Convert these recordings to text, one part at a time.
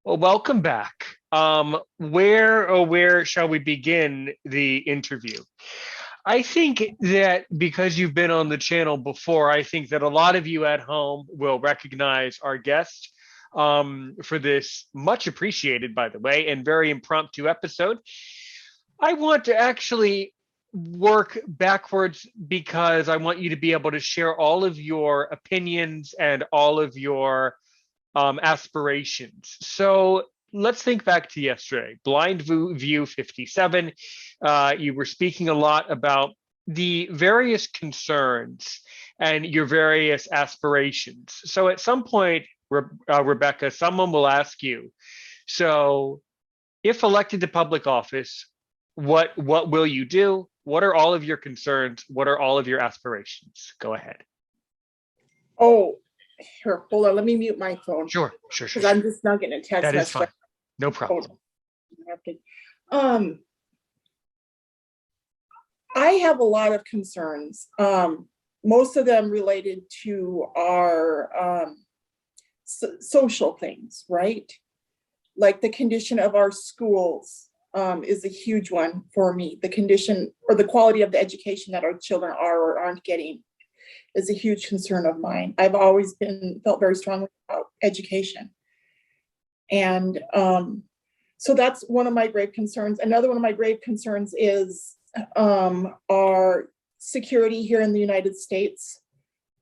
Well, welcome back. Where shall we begin the interview? I think that because you've been on the channel before, I think that a lot of you at home will recognize our guest for this much appreciated, by the way, and very impromptu episode. I want to actually work backwards because I want you to be able to share all of your opinions and all of your aspirations. So let's think back to yesterday, Blind View 57. You were speaking a lot about the various concerns and your various aspirations. So at some point, Rebecca, someone will ask you, so if elected to public office, what will you do? What are all of your concerns? What are all of your aspirations? Go ahead. Oh, here, hold on. Let me mute my phone. Sure. Because I'm just now getting a text message. That is fine. No problem. I have a lot of concerns. Most of them related to our social things, right? Like the condition of our schools is a huge one for me. The condition or the quality of the education that our children are or aren't getting is a huge concern of mine. I've always felt very strongly about education. And so that's one of my grave concerns. Another one of my grave concerns is our security here in the United States,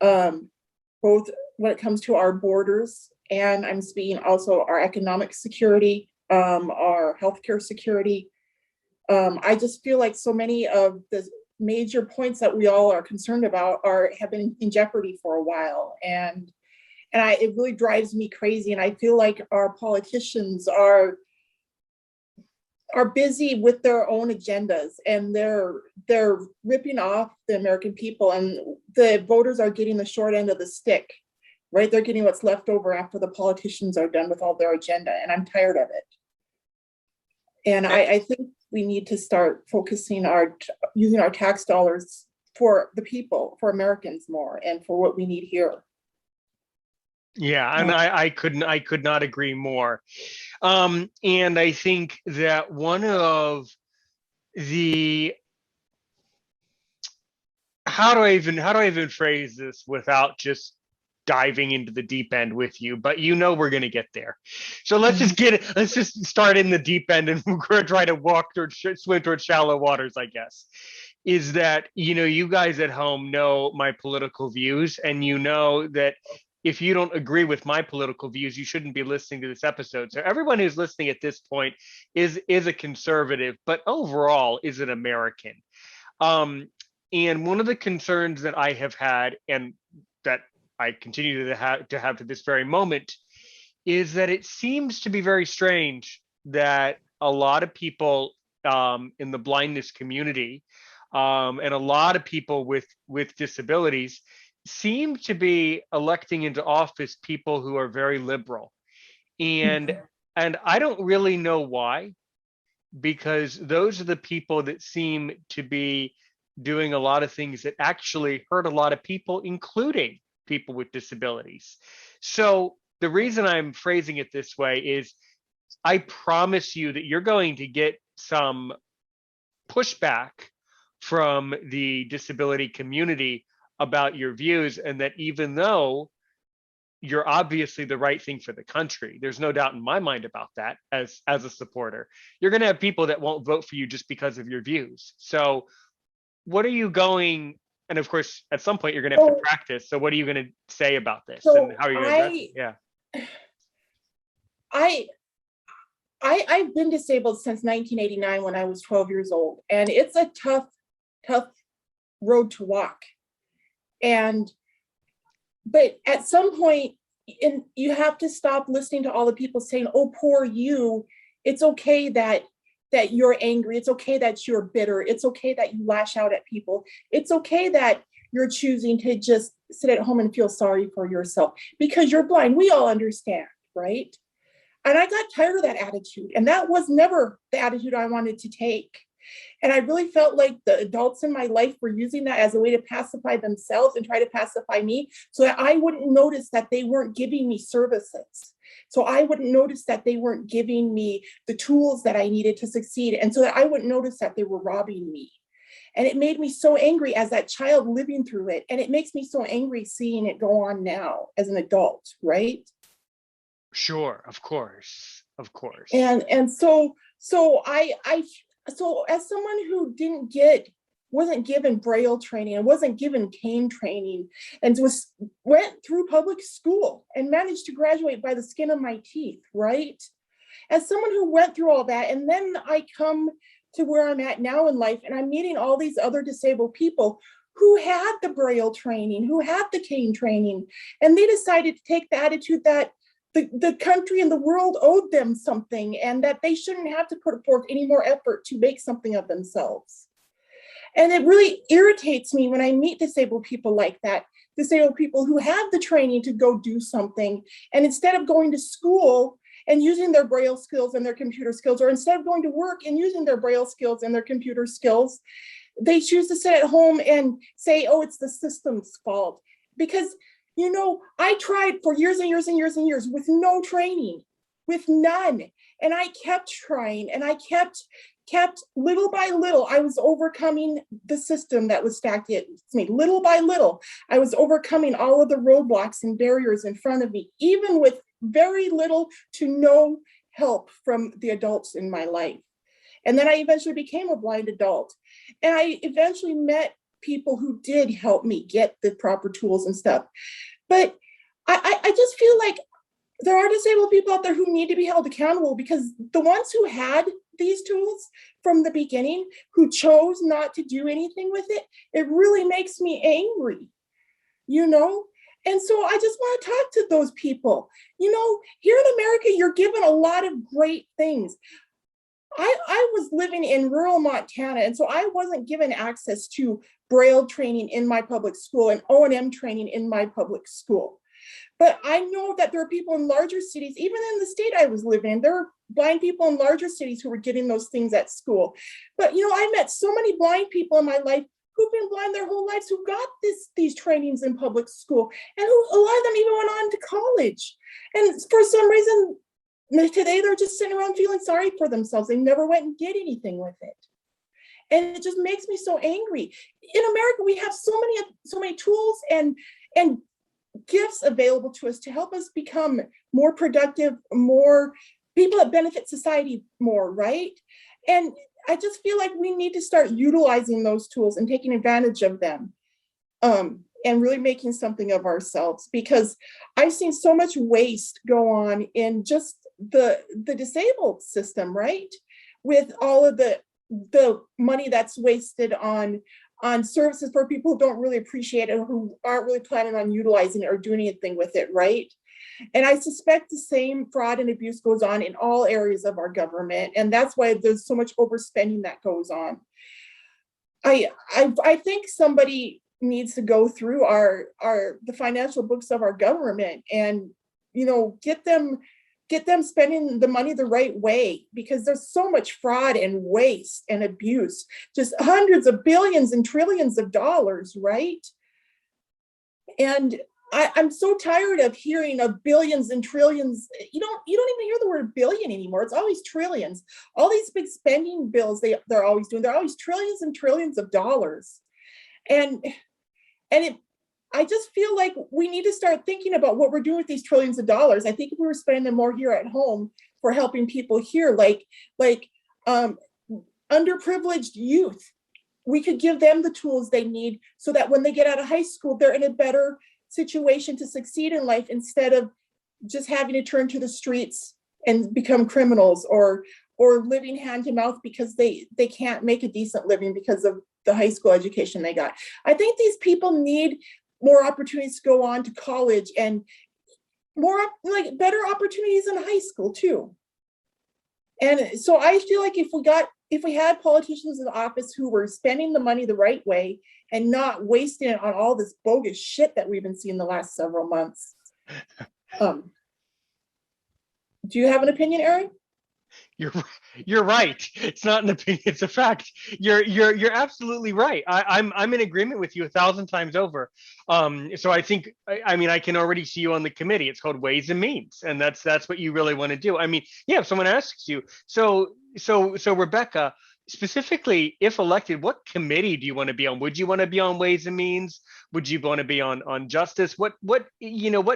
both when it comes to our borders, and I'm speaking also our economic security, our healthcare security. I just feel like so many of the major points that we all are concerned about have been in jeopardy for a while, and it really drives me crazy. And I feel like our politicians are busy with their own agendas, and they're ripping off the American people, and the voters are getting the short end of the stick, right? They're getting what's left over after the politicians are done with all their agenda, and I'm tired of it. And I think we need to start focusing using our tax dollars for the people, for Americans more, and for what we need here. Yeah, and I could not agree more. And I think that one of the how do I even phrase this without just diving into the deep end with you, but we're going to get there. So let's just start in the deep end, and we're going to try to swim towards shallow waters, I guess. Is that, you guys at home know my political views, and you know that if you don't agree with my political views, you shouldn't be listening to this episode. So everyone who's listening at this point is a conservative, but overall is an American. And one of the concerns that I have had, and that I continue to have to this very moment, is that it seems to be very strange that a lot of people in the blindness community and a lot of people with disabilities seem to be electing into office people who are very liberal. And I don't really know why, because those are the people that seem to be doing a lot of things that actually hurt a lot of people, including people with disabilities. So the reason I'm phrasing it this way is I promise you that you're going to get some pushback from the disability community about your views, and that even though you're obviously the right thing for the country, there's no doubt in my mind about that as a supporter, you're going to have people that won't vote for you just because of your views. So what are you going, and of course, at some point you're going to have to practice. So what are you going to say about this, and how are you going to address it? Yeah. I've been disabled since 1989 when I was 12 years old, and it's a tough road to walk. But at some point, you have to stop listening to all the people saying, "Oh, poor you. It's okay that you're angry. It's okay that you're bitter. It's okay that you lash out at people. It's okay that you're choosing to just sit at home and feel sorry for yourself because you're blind." We all understand, right? And I got tired of that attitude. And that was never the attitude I wanted to take. And I really felt like the adults in my life were using that as a way to pacify themselves and try to pacify me so that I wouldn't notice that they weren't giving me services. So I wouldn't notice that they weren't giving me the tools that I needed to succeed. And so that I wouldn't notice that they were robbing me. And it made me so angry as that child living through it. And it makes me so angry seeing it go on now as an adult, right? Sure, of course, of course. And so as someone who wasn't given Braille training and wasn't given cane training and went through public school and managed to graduate by the skin of my teeth, right? As someone who went through all that, and then I come to where I'm at now in life, and I'm meeting all these other disabled people who had the Braille training, who had the cane training, and they decided to take the attitude that the country and the world owed them something and that they shouldn't have to put forth any more effort to make something of themselves. And it really irritates me when I meet disabled people like that, disabled people who have the training to go do something. And instead of going to school and using their Braille skills and their computer skills, or instead of going to work and using their Braille skills and their computer skills, they choose to sit at home and say, oh, it's the system's fault. Because, you know, I tried for years and years and years and years with no training, with none. And I kept trying, and I kept little by little, I was overcoming the system that was stacked against me. Little by little, I was overcoming all of the roadblocks and barriers in front of me, even with very little to no help from the adults in my life. And then I eventually became a blind adult. And I eventually met people who did help me get the proper tools and stuff. But I just feel like there are disabled people out there who need to be held accountable, because the ones who had these tools from the beginning, who chose not to do anything with it, it really makes me angry, you know? And so I just want to talk to those people. You know, here in America, you're given a lot of great things. I was living in rural Montana, and so I wasn't given access to Braille training in my public school and O&M training in my public school. But I know that there are people in larger cities, even in the state I was living in, there are blind people in larger cities who were getting those things at school. But, you know, I met so many blind people in my life who've been blind their whole lives, who got these trainings in public school, and who, a lot of them even went on to college. And for some reason, today they're just sitting around feeling sorry for themselves. They never went and did anything with it. And it just makes me so angry. In America, we have so many tools and gifts available to us to help us become more productive, more people that benefit society more, right? And I just feel like we need to start utilizing those tools and taking advantage of them, and really making something of ourselves, because I've seen so much waste go on in just the disabled system, right? With all of the money that's wasted on services for people who don't really appreciate it, or who aren't really planning on utilizing it or doing anything with it, right? And I suspect the same fraud and abuse goes on in all areas of our government. And that's why there's so much overspending that goes on. I think somebody needs to go through the financial books of our government and, you know, get them spending the money the right way, because there's so much fraud and waste and abuse, just hundreds of billions and trillions of dollars, right? And I'm so tired of hearing of billions and trillions. You don't even hear the word billion anymore. It's always trillions. All these big spending bills they're always doing, they're always trillions and trillions of dollars. And I just feel like we need to start thinking about what we're doing with these trillions of dollars. I think if we were spending them more here at home for helping people here, like underprivileged youth, we could give them the tools they need so that when they get out of high school, they're in a better situation to succeed in life, instead of just having to turn to the streets and become criminals, or living hand to mouth because they can't make a decent living because of the high school education they got. I think these people need more opportunities to go on to college, and more better opportunities in high school too. And so I feel like if we had politicians in office who were spending the money the right way and not wasting it on all this bogus shit that we've been seeing the last several months. Do you have an opinion, Aaron? You're you're right. It's not an opinion; it's a fact. You're absolutely right. I'm in agreement with you 1,000 times over. So I think I mean I can already see you on the committee. It's called Ways and Means, and that's what you really want to do. I mean, yeah. If someone asks you, so Rebecca, specifically, if elected, what committee do you want to be on? Would you want to be on Ways and Means? Would you want to be on Justice? What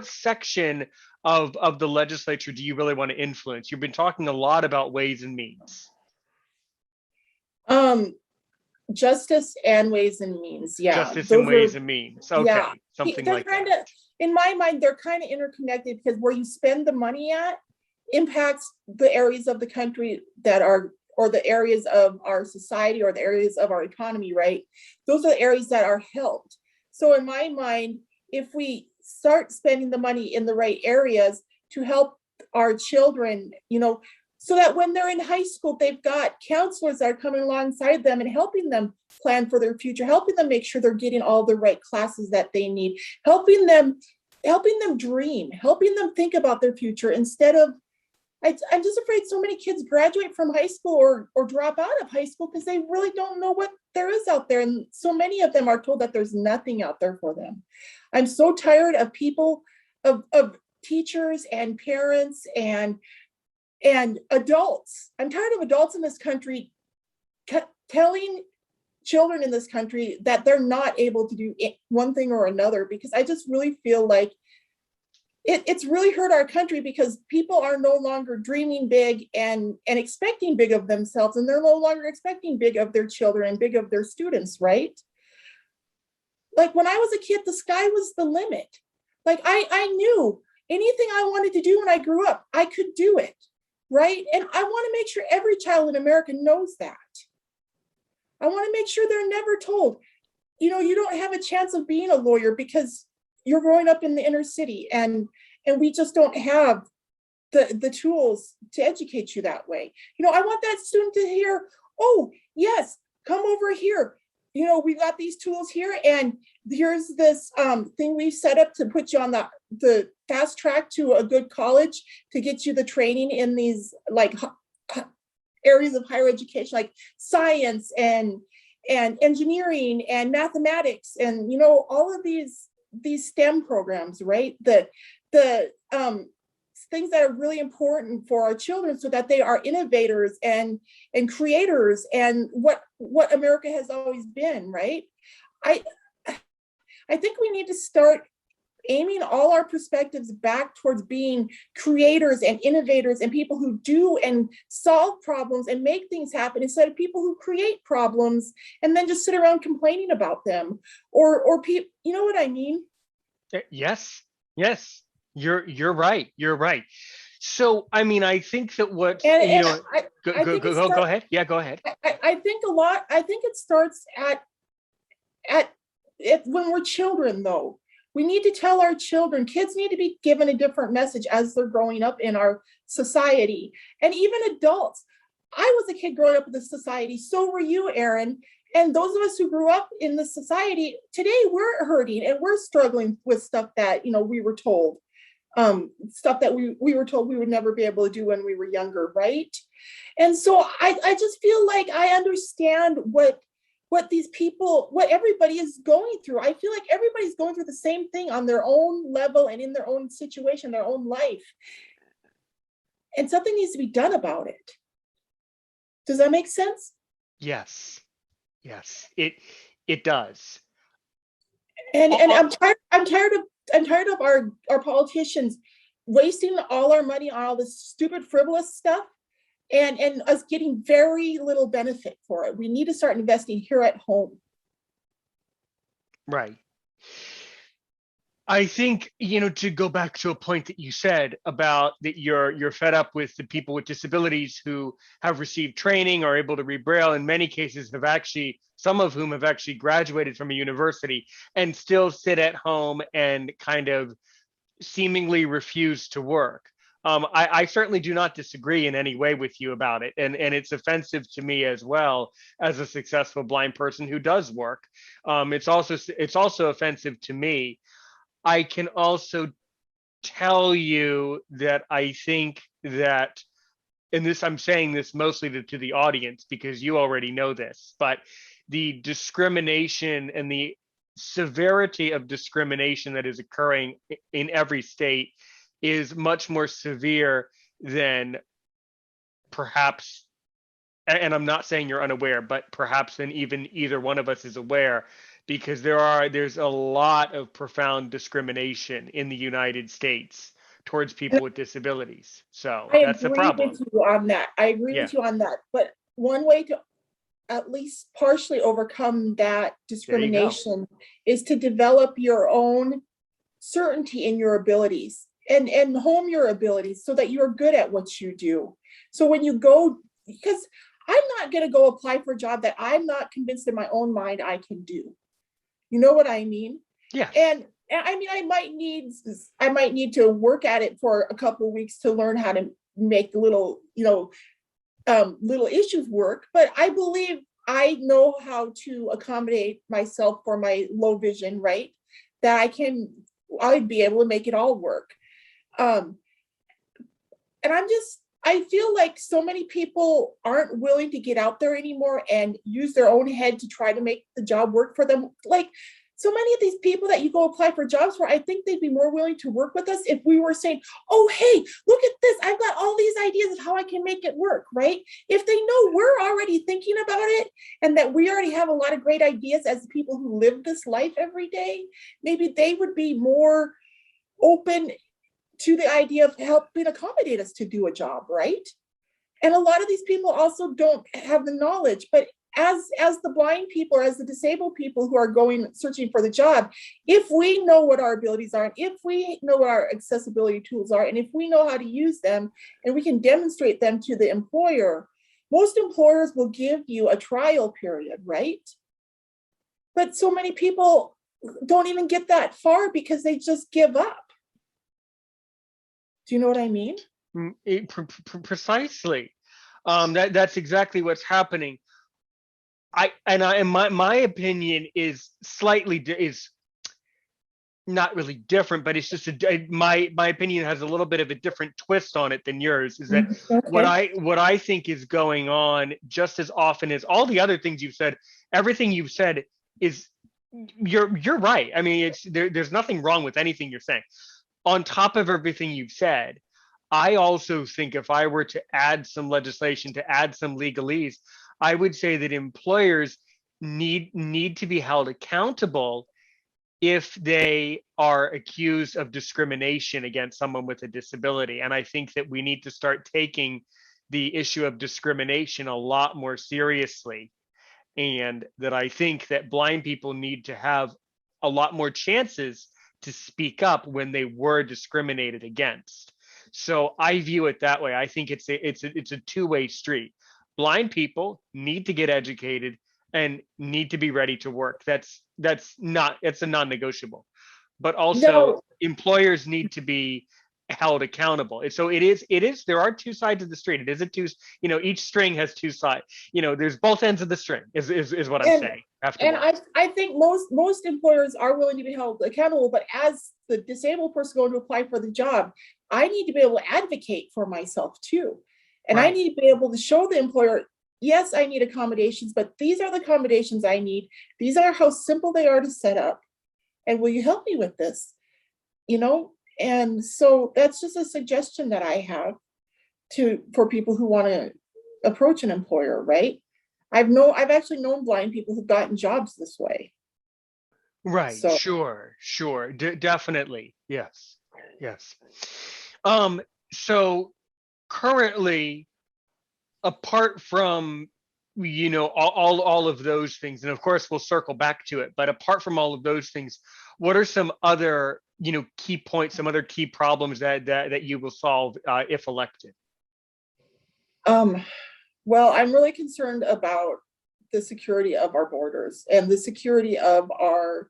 section of the legislature do you really want to influence? You've been talking a lot about Ways and Means. Um, Justice and Ways and Means, yeah, Justice and those are, Ways and Means. yeah. Okay, something They're like kind that. of, in my mind, they're kind of interconnected because where you spend the money at impacts the areas of the country that are, or the areas of our society or the areas of our economy, right? Those are the areas that are helped. So in my mind, if we start spending the money in the right areas to help our children, so that when they're in high school, they've got counselors that are coming alongside them and helping them plan for their future, helping them make sure they're getting all the right classes that they need, helping them dream, helping them think about their future instead of, I'm just afraid so many kids graduate from high school or drop out of high school because they really don't know what there is out there. And so many of them are told that there's nothing out there for them. I'm so tired of people, of teachers and parents and adults. I'm tired of adults in this country telling children in this country that they're not able to do one thing or another, because I just really feel like it's really hurt our country because people are no longer dreaming big and expecting big of themselves, and they're no longer expecting big of their children and big of their students, right? Like when I was a kid, the sky was the limit. Like I knew anything I wanted to do when I grew up, I could do it, right? And I want to make sure every child in America knows that. I want to make sure they're never told, you don't have a chance of being a lawyer because you're growing up in the inner city and we just don't have the tools to educate you that way. I want that student to hear, oh yes, come over here. We've got these tools here, and here's this thing we've set up to put you on the fast track to a good college to get you the training in these like areas of higher education, like science and engineering and mathematics, and all of these STEM programs, right? The things that are really important for our children so that they are innovators and creators and what America has always been, right? I think we need to start aiming all our perspectives back towards being creators and innovators and people who do and solve problems and make things happen, instead of people who create problems and then just sit around complaining about them or people, you know what I mean? Yes, you're right. You're right. So I mean, I think that what And go I go think it go go start, go ahead. Yeah, go ahead. I think a lot. I think it starts at when we're children, though. We need to tell our children, kids need to be given a different message as they're growing up in our society, and even adults. I was a kid growing up in the society, so were you, Aaron. And those of us who grew up in the society today, we're hurting and we're struggling with stuff that we were told, stuff that we were told we would never be able to do when we were younger, right? And so I just feel like I understand what these people, what everybody is going through. I feel like everybody's going through the same thing on their own level and in their own situation, their own life. And something needs to be done about it. Does that make sense? Yes, it does. And Uh, uh, I'm tired of our politicians wasting all our money on all this stupid frivolous stuff and us getting very little benefit for it. We need to start investing here at home. right. I think, to go back to a point that you said about that you're fed up with the people with disabilities who have received training, are able to read Braille, in many cases some of whom have actually graduated from a university and still sit at home and kind of seemingly refuse to work. I certainly do not disagree in any way with you about it, and it's offensive to me as well as a successful blind person who does work. It's also offensive to me. I can also tell you that I think that and this, I'm saying this mostly to the audience because you already know this, but the discrimination and the severity of discrimination that is occurring in every state is much more severe than perhaps, and I'm not saying you're unaware, but perhaps than even either one of us is aware, because there's a lot of profound discrimination in the United States towards people with disabilities. So I that's the agree with problem. you on that. I agree Yeah, with you on that. But one way to at least partially overcome that there you go. discrimination is to develop your own certainty in your abilities and hone your abilities so that you're good at what you do. So when you go, because I'm not going to go apply for a job that I'm not convinced in my own mind I can do. You know what I mean? Yes. And I mean, I might need to work at it for a couple of weeks to learn how to make little, little issues work. But I believe I know how to accommodate myself for my low vision, right? That I'd be able to make it all work. Um, and I feel like so many people aren't willing to get out there anymore and use their own head to try to make the job work for them. Like so many of these people that you go apply for jobs for, I think they'd be more willing to work with us if we were saying, oh, hey, look at this. I've got all these ideas of how I can make it work, right? If they know we're already thinking about it and that we already have a lot of great ideas as people who live this life every day, maybe they would be more open to the idea of helping accommodate us to do a job, right? And a lot of these people also don't have the knowledge, but as the blind people or as the disabled people who are going searching for the job, if we know what our abilities are, and if we know what our accessibility tools are, and if we know how to use them and we can demonstrate them to the employer, most employers will give you a trial period, right? But so many people don't even get that far because they just give up. Do you know what I mean? Precisely. That's exactly what's happening. And my opinion is is not really different, but it's just my opinion has a little bit of a different twist on it than yours. Is that Okay. what I think is going on just as often as all the other things you've said? Everything you've said is you're right. I mean, there's nothing wrong with anything you're saying. On top of everything you've said, I also think if I were to add some legislation, to add some legalese, I would say that employers need to be held accountable if they are accused of discrimination against someone with a disability. And I think that we need to start taking the issue of discrimination a lot more seriously. And that I think that blind people need to have a lot more chances to speak up when they were discriminated against. So I view it that way. I think it's a two-way street. Blind people need to get educated and need to be ready to work. It's a non-negotiable. But also No, employers need to be held accountable. And so it is there are two sides of the street. It is a two, each string has two sides. There's both ends of the string is what I'm and saying. Have to and work. I think most employers are willing to be held accountable, but as the disabled person going to apply for the job, I need to be able to advocate for myself too. And I Right. need to be able to show the employer, yes, I need accommodations, but these are the accommodations I need. These are how simple they are to set up. And will you help me with this? You know, and so that's just a suggestion that I have for people who want to approach an employer, right? I've actually known blind people who've gotten jobs this way. Right. So Sure. Definitely. Yes. Yes. Um, so currently, apart from all of those things, and of course we'll circle back to it, but apart from all of those things, what are some other key points, some other key problems that you will solve if elected? um well, I'm really concerned about the security of our borders and the security of our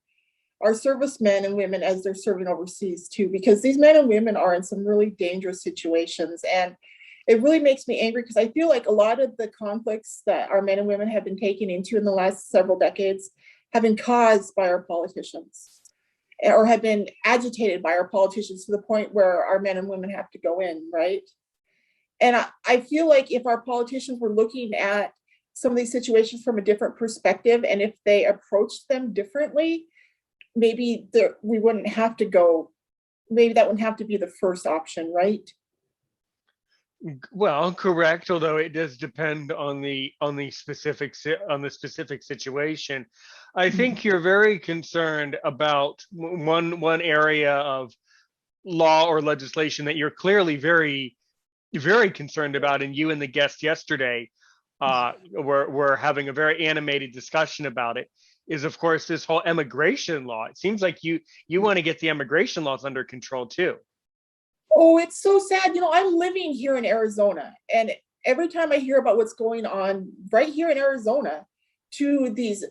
servicemen and women as they're serving overseas too, because these men and women are in some really dangerous situations. And it really makes me angry because I feel like a lot of the conflicts that our men and women have been taken into in the last several decades have been caused by our politicians or have been agitated by our politicians to the point where our men and women have to go in, right? And I feel like if our politicians were looking at some of these situations from a different perspective, and if they approached them differently, maybe we wouldn't have to go, maybe that wouldn't have to be the first option, right? Well, correct, although it does depend on the specific situation. I think you're very concerned about one area of law or legislation that you're clearly very concerned about, and you and the guest yesterday were having a very animated discussion about it. Is of course this whole immigration law. It seems like you want to get the immigration laws under control too. Oh, it's so sad. I'm living here in Arizona, and every time I hear about what's going on right here in Arizona to these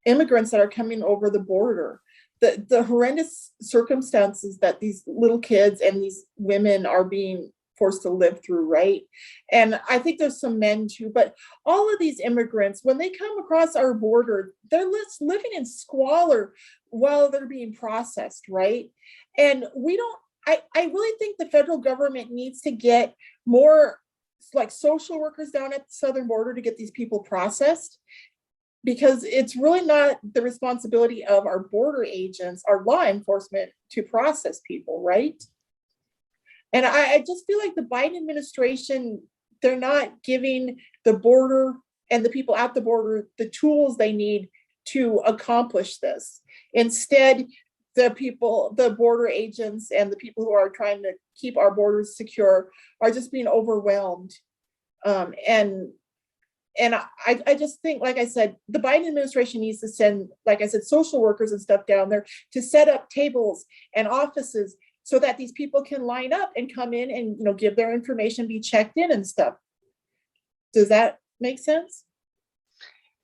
immigrants that are coming over the border, the horrendous circumstances that these little kids and these women are being forced to live through, right? And I think there's some men too, but all of these immigrants, when they come across our border, they're living in squalor while they're being processed, right? And we don't, I really think the federal government needs to get more like social workers down at the southern border to get these people processed, because it's really not the responsibility of our border agents, our law enforcement, to process people, right? And I just feel like the Biden administration, they're not giving the border and the people at the border the tools they need to accomplish this. Instead, the border agents and the people who are trying to keep our borders secure are just being overwhelmed. And I just think, like I said, the Biden administration needs to send, like I said, social workers and stuff down there to set up tables and offices so that these people can line up and come in and give their information, be checked in and stuff. Does that make sense?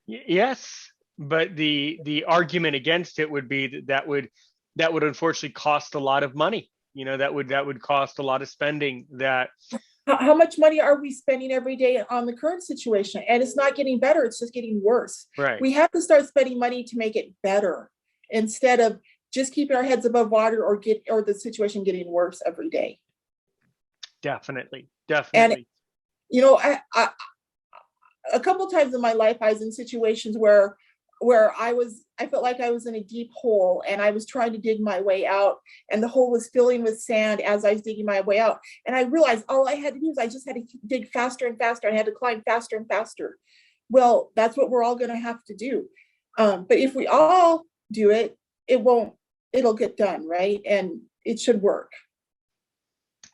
Yes, but the argument against it would be that would unfortunately cost a lot of money. That would cost a lot of spending. That How much money are we spending every day on the current situation? And it's not getting better, it's just getting worse. right. We have to start spending money to make it better instead of just keeping our heads above water or the situation getting worse every day. Definitely. And a couple times in my life, I was in situations where I felt like I was in a deep hole and I was trying to dig my way out, and the hole was filling with sand as I was digging my way out. And I realized all I had to do is I just had to dig faster and faster. I had to climb faster and faster. Well, that's what we're all going to have to do. But if we all do it, it'll get done, right? And it should work.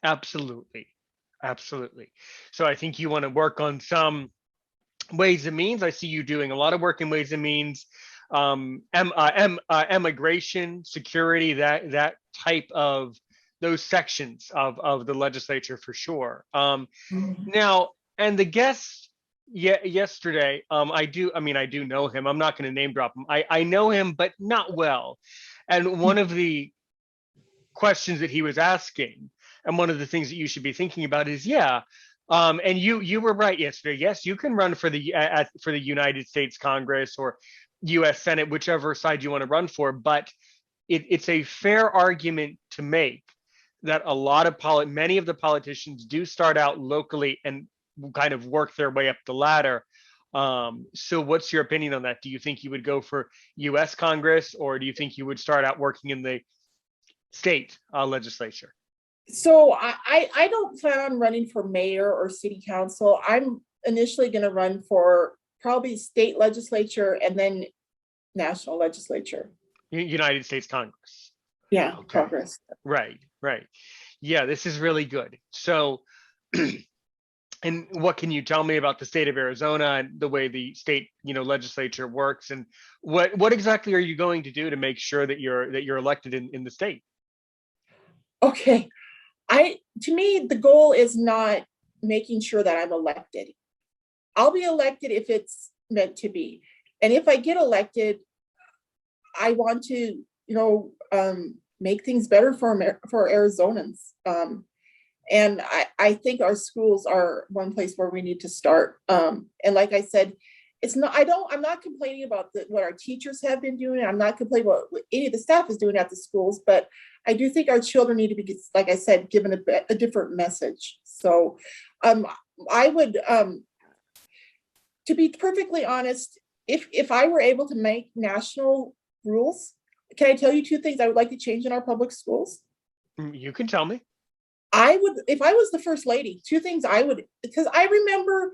Absolutely. Absolutely. So I think you want to work on some ways and means. I see you doing a lot of work in ways and means, immigration, security, that type of those sections of the legislature for sure. Now, and the guest yesterday, I do know him. I'm not going to name drop him. I know him, but not well. And one of the questions that he was asking, and one of the things that you should be thinking about is, and you were right yesterday. Yes, you can run for the United States Congress or U.S. Senate, whichever side you want to run for. But it's a fair argument to make that many of the politicians do start out locally and kind of work their way up the ladder. So what's your opinion on that? Do you think you would go for U.S. Congress, or do you think you would start out working in the state legislature? So I don't plan on running for mayor or city council. I'm initially going to run for probably state legislature and then national legislature. United States Congress. Yeah, Okay. Congress. Right. Yeah, this is really good. So, and what can you tell me about the state of Arizona and the way the state, legislature works, and what exactly are you going to do to make sure that you're elected in the state? Okay. To me, the goal is not making sure that I'm elected. I'll be elected if it's meant to be. And if I get elected, I want to, make things better for Arizonans. And I think our schools are one place where we need to start. And like I said, I'm not complaining about what our teachers have been doing. I'm not complaining about what any of the staff is doing at the schools, but I do think our children need to be, like I said, given a different message. So Um, I would, to be perfectly honest, if I were able to make national rules, can I tell you two things I would like to change in our public schools? You can tell me. I would, if I was the first lady, two things I would, because I remember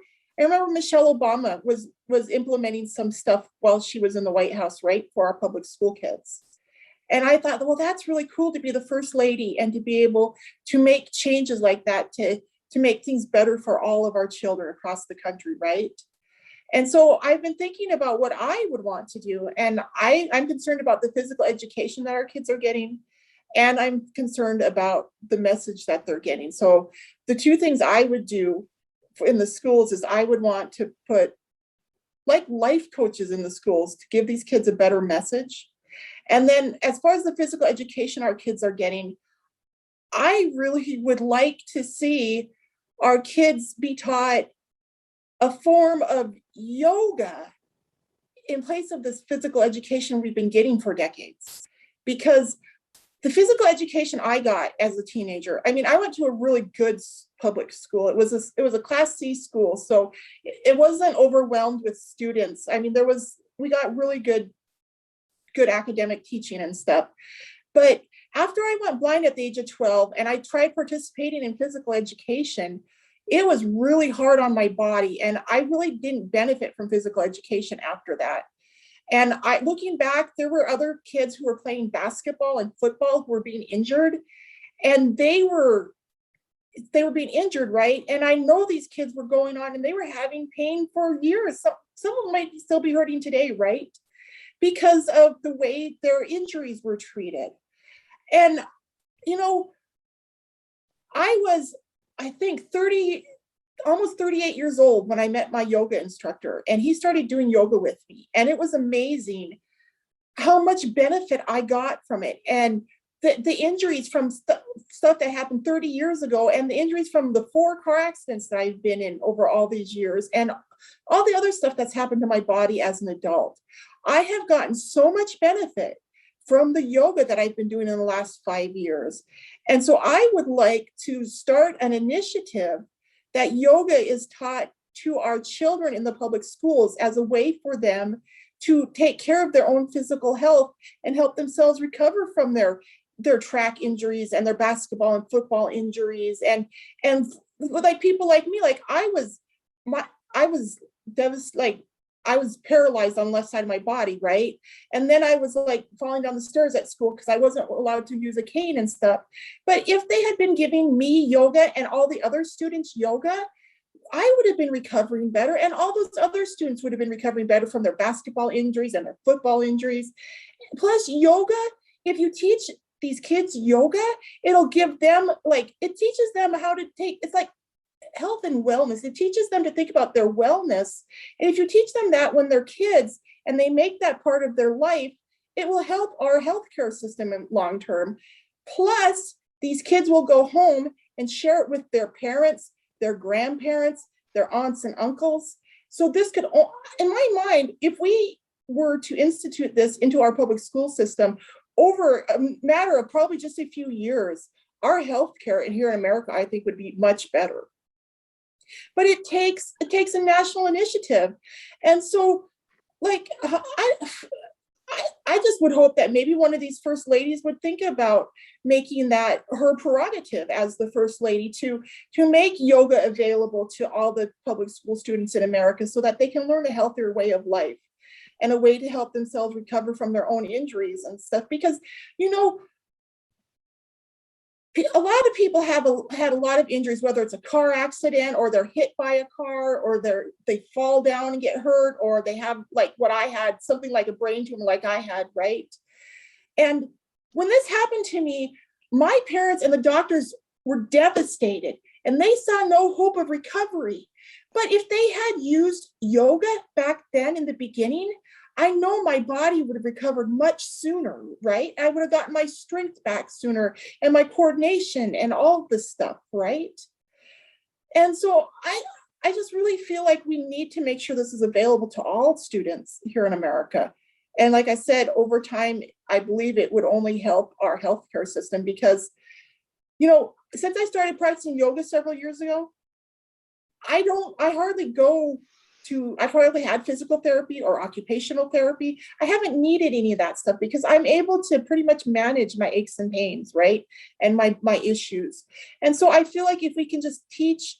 Michelle Obama was implementing some stuff while she was in the White House, right, for our public school kids. And I thought, well, that's really cool to be the first lady and to be able to make changes like that to make things better for all of our children across the country, right? And so I've been thinking about what I would want to do. And I'm concerned about the physical education that our kids are getting. And I'm concerned about the message that they're getting. So the two things I would do in the schools is I would want to put like life coaches in the schools to give these kids a better message. And then as far as the physical education our kids are getting, I really would like to see our kids be taught a form of yoga in place of this physical education we've been getting for decades. Because the physical education I got as a teenager, I mean, I went to a really good public school. It was a Class C school, so it wasn't overwhelmed with students. I mean, we got really good academic teaching and stuff. But after I went blind at the age of 12 and I tried participating in physical education, it was really hard on my body, and I really didn't benefit from physical education after that. And looking back, there were other kids who were playing basketball and football who were being injured, and they were being injured, right? And I know these kids were going on and they were having pain for years. Some of them might still be hurting today, right? Because of the way their injuries were treated. And, you know, I think almost 38 years old when I met my yoga instructor, and he started doing yoga with me. And it was amazing how much benefit I got from it. And the injuries from stuff that happened 30 years ago, and the injuries from the 4 car accidents that I've been in over all these years, and all the other stuff that's happened to my body as an adult. I have gotten so much benefit from the yoga that I've been doing in the last 5 years. And so I would like to start an initiative that yoga is taught to our children in the public schools as a way for them to take care of their own physical health and help themselves recover from their track injuries and their basketball and football injuries. And like people like me, like I was devastated, like I was paralyzed on the left side of my body, right? And then I was like falling down the stairs at school because I wasn't allowed to use a cane and stuff. But if they had been giving me yoga and all the other students yoga, I would have been recovering better. And all those other students would have been recovering better from their basketball injuries and their football injuries. Plus yoga, if you teach these kids yoga, it'll give them, like, it teaches them how to it's like health and wellness. It teaches them to think about their wellness. And if you teach them that when they're kids and they make that part of their life, it will help our healthcare system in long term. Plus, these kids will go home and share it with their parents, their grandparents, their aunts and uncles. So this could, in my mind, if we were to institute this into our public school system over a matter of probably just a few years, our healthcare here in America, I think, would be much better. But it takes a national initiative. And so, like, I just would hope that maybe one of these first ladies would think about making that her prerogative as the first lady to make yoga available to all the public school students in America so that they can learn a healthier way of life and a way to help themselves recover from their own injuries and stuff. Because, you know, a lot of people have had a lot of injuries, whether it's a car accident or they're hit by a car or they fall down and get hurt, or they have, like what I had, something like a brain tumor like I had, right? And when this happened to me, my parents and the doctors were devastated and they saw no hope of recovery. But if they had used yoga back then in the beginning, I know my body would have recovered much sooner, right? I would have gotten my strength back sooner and my coordination and all this stuff, right? And so I just really feel like we need to make sure this is available to all students here in America. And like I said, over time, I believe it would only help our healthcare system because, you know, since I started practicing yoga several years ago, I hardly go to, I've hardly had physical therapy or occupational therapy. I haven't needed any of that stuff because I'm able to pretty much manage my aches and pains, right? And my issues. And so I feel like if we can just teach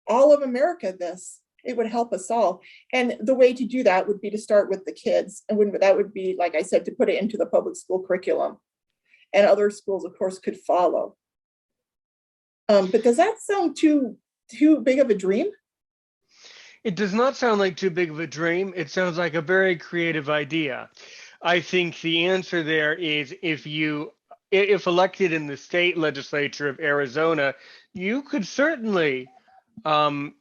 all of America this, it would help us all. And the way to do that would be to start with the kids. And that would be, like I said, to put it into the public school curriculum. And other schools, of course, could follow. But does that sound too big of a dream? It does not sound like too big of a dream. It sounds like a very creative idea. I think the answer there is if elected in the state legislature of Arizona, you could certainly um,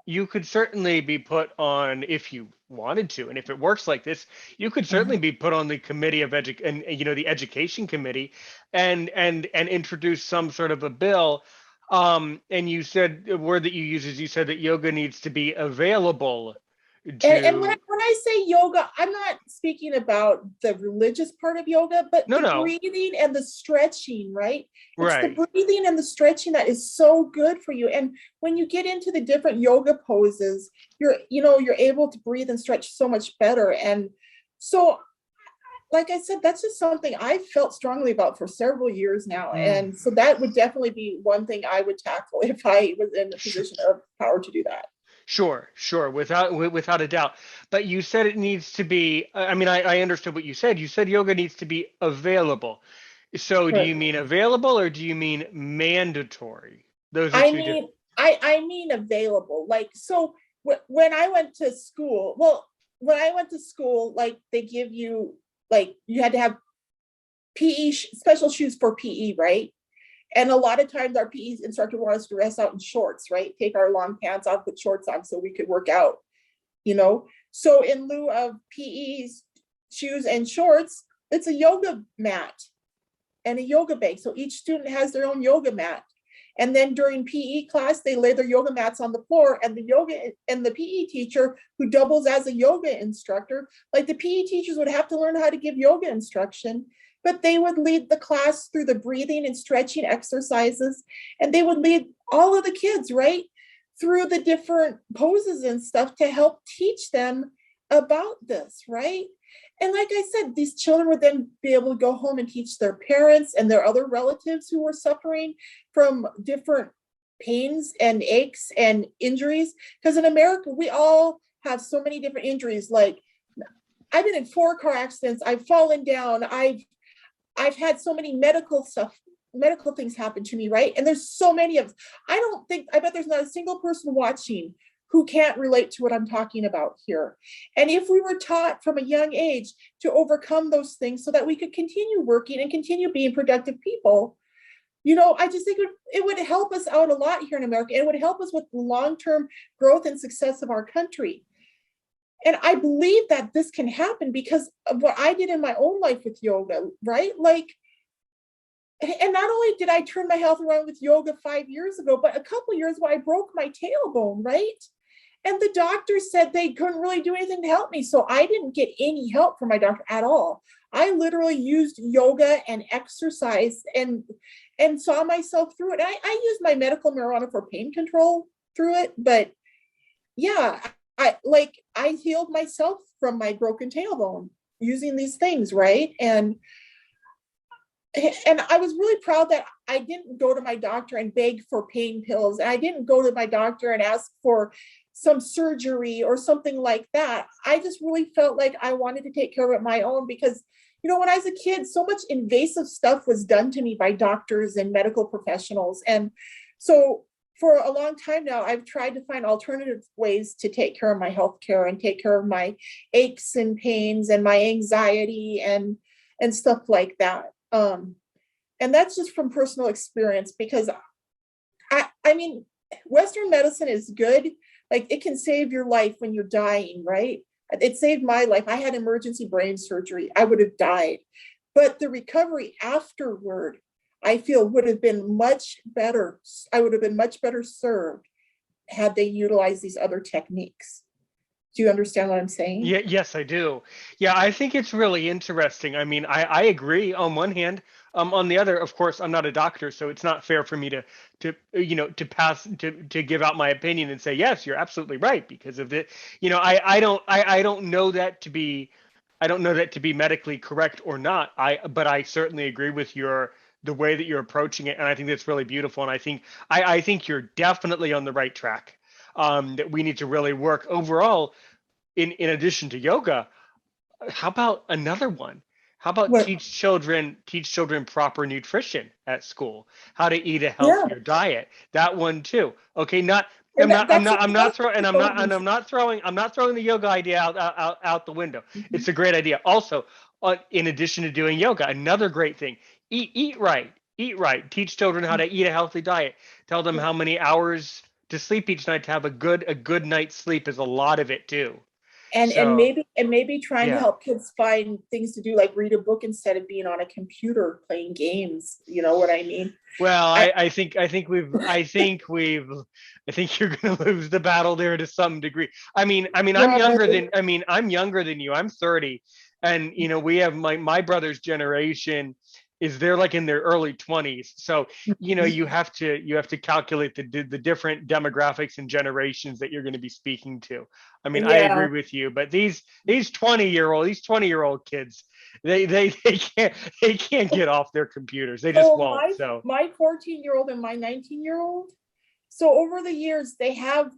be put on, if you wanted to, and if it works like this, you could certainly be put on the committee of the education committee, and introduce some sort of a bill. And you said the word that you use is, you said that yoga needs to be available And when to. I say yoga, I'm not speaking about the religious part of yoga, but No, the no, breathing and the stretching, right? It's the right. breathing and the stretching that is so good for you. And when you get into the different yoga poses, you're able to breathe and stretch so much better. And so, like I said, that's just something I felt strongly about for several years now. Mm. And so that would definitely be one thing I would tackle if I was in a Sh- position of power to do that. Sure, without a doubt. But you said it needs to be. I mean, I understood what you said. You said yoga needs to be available. So do Right. you mean available or do you mean mandatory? Those are I two different. mean, I mean available. Like, so when I went to school, like they give you, like you had to have special shoes for PE, right? And a lot of times our PE instructor wanted us to dress out in shorts, right? Take our long pants off, put shorts on so we could work out, you know? So in lieu of PE's shoes and shorts, it's a yoga mat and a yoga bag. So each student has their own yoga mat. And then during PE class, they lay their yoga mats on the floor, and the PE teacher, who doubles as a yoga instructor, like the PE teachers would have to learn how to give yoga instruction, but they would lead the class through the breathing and stretching exercises, and they would lead all of the kids, right, through the different poses and stuff to help teach them about this, right? And like I said, these children would then be able to go home and teach their parents and their other relatives who were suffering from different pains and aches and injuries. Because in America, we all have so many different injuries. Like, I've been in 4 car accidents, I've fallen down, I've had so many medical things happen to me, right? And there's so many of, I bet there's not a single person watching who can't relate to what I'm talking about here. And if we were taught from a young age to overcome those things so that we could continue working and continue being productive people, I just think it would help us out a lot here in America. And it would help us with the long-term growth and success of our country. And I believe that this can happen because of what I did in my own life with yoga, right? Like, and not only did I turn my health around with yoga 5 years ago, but a couple of years ago, I broke my tailbone, right? And the doctor said they couldn't really do anything to help me. So I didn't get any help from my doctor at all. I literally used yoga and exercise and saw myself through it. I used my medical marijuana for pain control through it. But yeah, I healed myself from my broken tailbone using these things, right? And I was really proud that I didn't go to my doctor and beg for pain pills. And I didn't go to my doctor and ask for some surgery or something like that. I just really felt like I wanted to take care of it my own because, when I was a kid, so much invasive stuff was done to me by doctors and medical professionals. And so for a long time now, I've tried to find alternative ways to take care of my health care and take care of my aches and pains and my anxiety and stuff like that. And that's just from personal experience because I mean, Western medicine is good. Like, it can save your life when you're dying, right? It saved my life. I had emergency brain surgery. I would have died. But the recovery afterward, I feel would have been much better. I would have been much better served had they utilized these other techniques. Do you understand what I'm saying? Yeah, yes, I do. Yeah, I think it's really interesting. I mean, I agree on one hand. On the other, of course, I'm not a doctor, so it's not fair for me to give out my opinion and say yes, you're absolutely right because of it. I don't know that to be, I don't know that to be medically correct or not. But I certainly agree with the way that you're approaching it, and I think that's really beautiful. And I think you're definitely on the right track. That we need to really work overall. In addition to yoga, how about another one? How about What, teach children proper nutrition at school? How to eat a yeah, healthier diet. That one too. Okay, not and that's I'm that's not throwing and I'm not throwing the yoga idea out the window. Mhm. It's a great idea. Also, in addition to doing yoga, another great thing. Eat right. Eat right. Teach children how to eat a healthy diet. Tell them how many hours to sleep each night to have a good night's sleep is a lot of it too. So, and maybe trying to yeah. help kids find things to do, like read a book instead of being on a computer playing games. You know what I mean? Well, I I think you're going to lose the battle there to some degree. Probably. I'm younger than you. I'm 30, and we have my brother's generation is they're like in their early 20s. So, you have to calculate the different demographics and generations that you're going to be speaking to. I mean, I Yeah. agree with you, but these 20-year-old kids, they can't get off their computers. They just So won't. my So, my 14-year-old and my 19-year-old, so over the years they have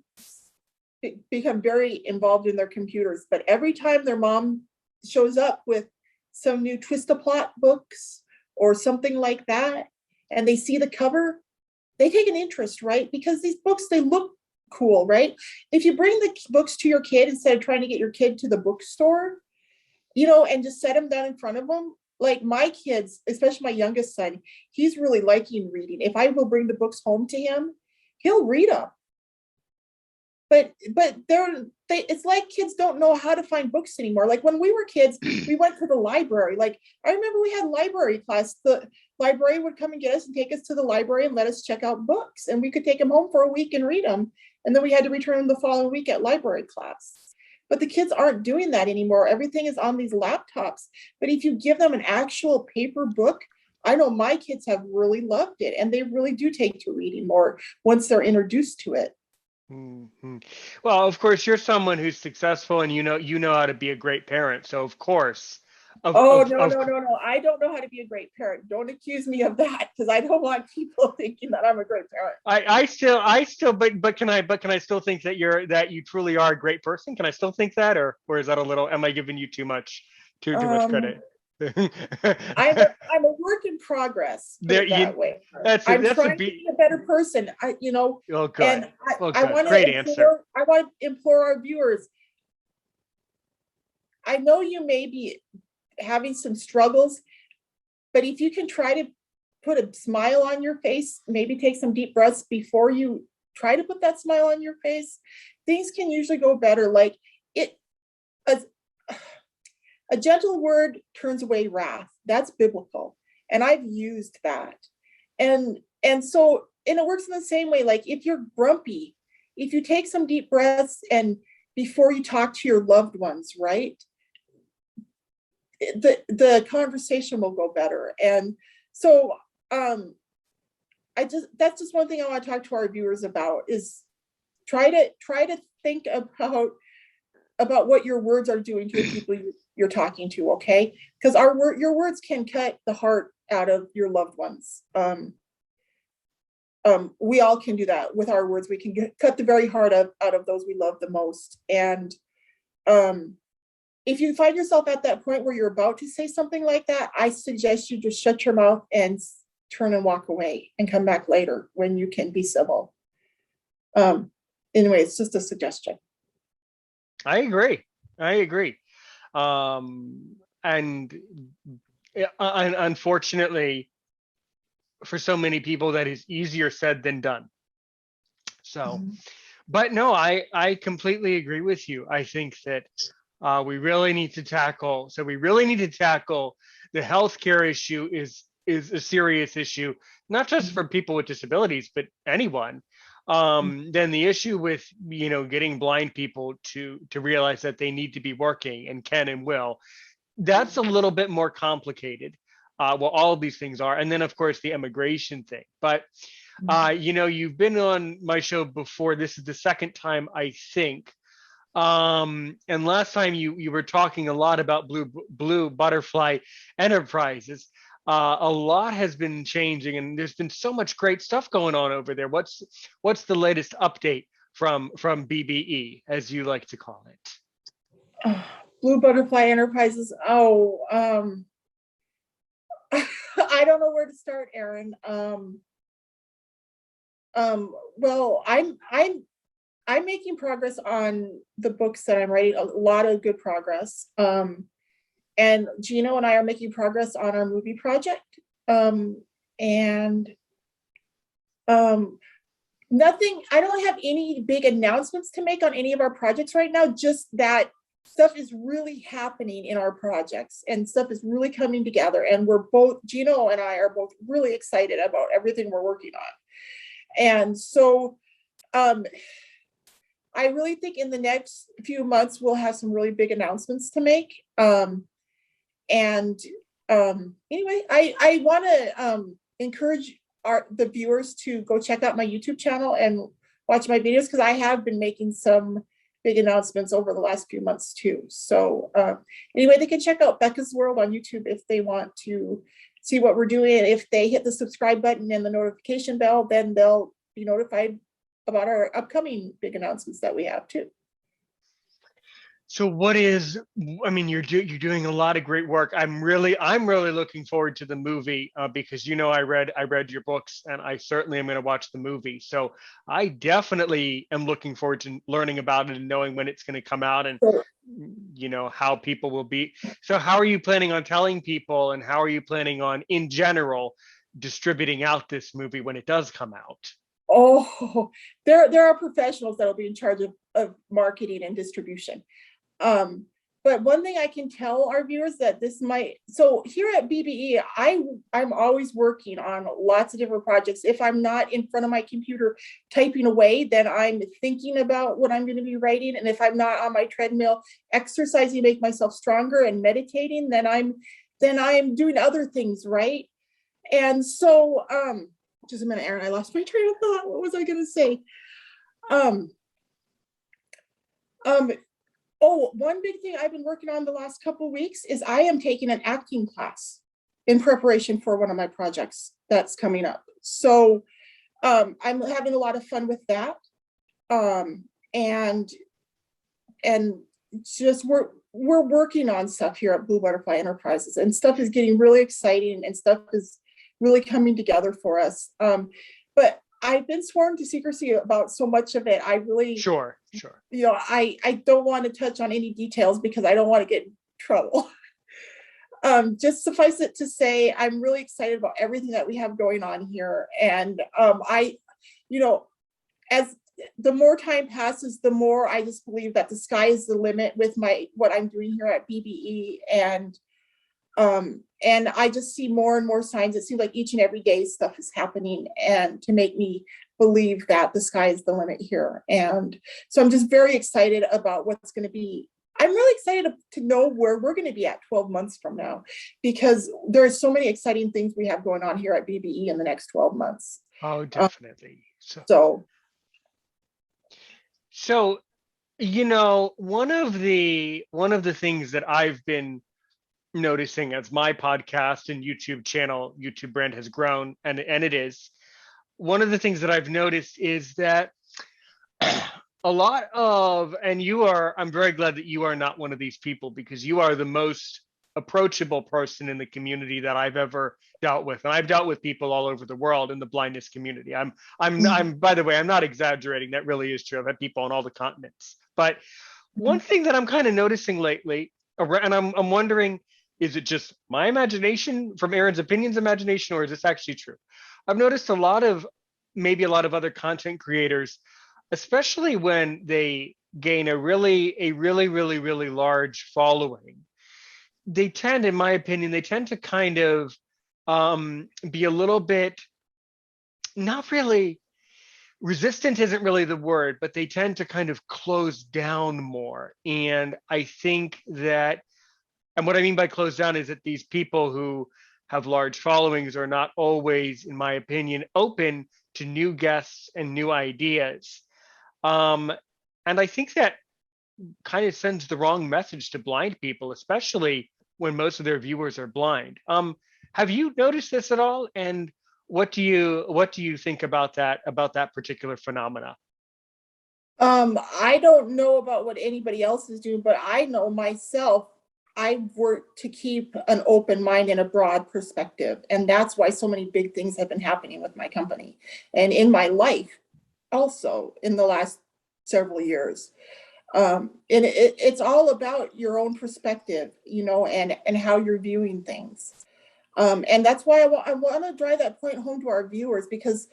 become very involved in their computers, but every time their mom shows up with some new twist a plot books or something like that, and they see the cover, they take an interest, right? Because these books, they look cool, right? If you bring the books to your kid instead of trying to get your kid to the bookstore, and just set them down in front of them. Like my kids, especially my youngest son, he's really liking reading. If I will bring the books home to him, he'll read them. But it's like kids don't know how to find books anymore. Like when we were kids, we went to the library. Like I remember we had library class. The librarian would come and get us and take us to the library and let us check out books, and we could take them home for a week and read them, and then we had to return them the following week at library class. But the kids aren't doing that anymore. Everything is on these laptops. But if you give them an actual paper book, I know my kids have really loved it, and they really do take to reading more once they're introduced to it. mhm. Well, of course, you're someone who's successful, and you know how to be a great parent. So, of course, Oh, no, no, no, no. I don't know how to be a great parent. Don't accuse me of that, because I don't want people thinking that I'm a great parent. but can I still think that you truly are a great person? Can I still think that, or is that a little? Am I giving you too much Um, credit? I'm a work in progress, put There, it you. that way. That's a Trying to be be. a better person. Oh, And good. Well, good. Great answer. I want to implore our viewers. I know you may be having some struggles, but if you can try to put a smile on your face, maybe take some deep breaths before you try to put that smile on your face, things can usually go better. Like it, a, a gentle word turns away wrath. That's biblical. And I've used that. And it works in the same way. Like if you're grumpy, if you take some deep breaths and before you talk to your loved ones, right? The conversation will go better. And so that's just one thing I want to talk to our viewers about is try to think about what your words are doing to the people you're talking to, okay? Because your words can cut the heart out of your loved ones. We all can do that with our words. We can cut the very heart out of those we love the most. And if you find yourself at that point where you're about to say something like that, I suggest you just shut your mouth and turn and walk away and come back later when you can be civil. Anyway, it's just a suggestion. I agree. I agree. And unfortunately, for so many people, that is easier said than done. So, Mhm. but no, I completely agree with you. I think that we really need to tackle. So we really need to tackle the healthcare issue is a serious issue, not just for people with disabilities, but anyone. Then the issue with getting blind people to realize that they need to be working and can and will, that's a little bit more complicated. well, all of these things are, and then of course the immigration thing. But you've been on my show before. This is the second time, I think. And last time you were talking a lot about Blue Butterfly Enterprises. A lot has been changing, and there's been so much great stuff going on over there. What's the latest update from BBE, as you like to call it? Blue Butterfly Enterprises. Oh, I don't know where to start, Aaron. Well, I'm making progress on the books that I'm writing, a lot of good progress. And Gino and I are making progress on our movie project. And nothing, I don't have any big announcements to make on any of our projects right now, just that stuff is really happening in our projects and stuff is really coming together. And Gino and I are both really excited about everything we're working on. And so I really think in the next few months, we'll have some really big announcements to make. Anyway, I want to encourage the viewers to go check out my YouTube channel and watch my videos, because I have been making some big announcements over the last few months too. So anyway, they can check out Becca's World on YouTube if they want to see what we're doing. If they hit the subscribe button and the notification bell, then they'll be notified about our upcoming big announcements that we have too. So you're doing a lot of great work. I'm really looking forward to the movie because I read your books, and I certainly am going to watch the movie. So I definitely am looking forward to learning about it and knowing when it's going to come out, and how people will be. So how are you planning on telling people, and how are you planning on, in general, distributing out this movie when it does come out? Oh, there are professionals that'll be in charge of marketing and distribution. But one thing I can tell our viewers that so here at BBE, I'm always working on lots of different projects. If I'm not in front of my computer typing away, then I'm thinking about what I'm going to be writing. And if I'm not on my treadmill exercising, make myself stronger and meditating, then I'm doing other things, right? And so, just a minute, Aaron, I lost my train of thought. What was I going to say? One big thing I've been working on the last couple of weeks is I am taking an acting class in preparation for one of my projects that's coming up. So I'm having a lot of fun with that. And just we're working on stuff here at Blue Butterfly Enterprises, and stuff is getting really exciting, and stuff is really coming together for us. But I've been sworn to secrecy about so much of it. I really, sure. I don't want to touch on any details because I don't want to get in trouble. Just suffice it to say, I'm really excited about everything that we have going on here. And as the more time passes, the more I just believe that the sky is the limit with what I'm doing here at BBE. And I just see more and more signs. It seems like each and every day stuff is happening, and to make me believe that the sky is the limit here. And so I'm just very excited about what's going to be. I'm really excited to know where we're going to be at 12 months from now, because there are so many exciting things we have going on here at BBE in the next 12 months. Oh, definitely. So one of the things that I've been noticing as my podcast and YouTube brand has grown, and it is, one of the things that I've noticed is that a lot of, and I'm very glad that you are not one of these people, because you are the most approachable person in the community that I've ever dealt with. And I've dealt with people all over the world in the blindness community. I'm by the way, I'm not exaggerating. That really is true. I've had people on all the continents. But one thing that I'm kind of noticing lately, and I'm wondering, is it just my imagination, from Aaron's Opinions imagination, or is this actually true? I've noticed a lot of other content creators, especially when they gain a really large following, they tend, in my opinion, to kind of be a little bit, not really, resistant isn't really the word, but they tend to kind of close down more. And I think that, and what I mean by close down is that these people who have large followings are not always, in my opinion, open to new guests and new ideas. Um, and I think that kind of sends the wrong message to blind people, especially when most of their viewers are blind. Have you noticed this at all? And what do you think about that particular phenomena? I don't know about what anybody else is doing, but I know myself, I work to keep an open mind and a broad perspective. And that's why so many big things have been happening with my company and in my life also in the last several years. And it's all about your own perspective, and how you're viewing things. And that's why I want to drive that point home to our viewers, because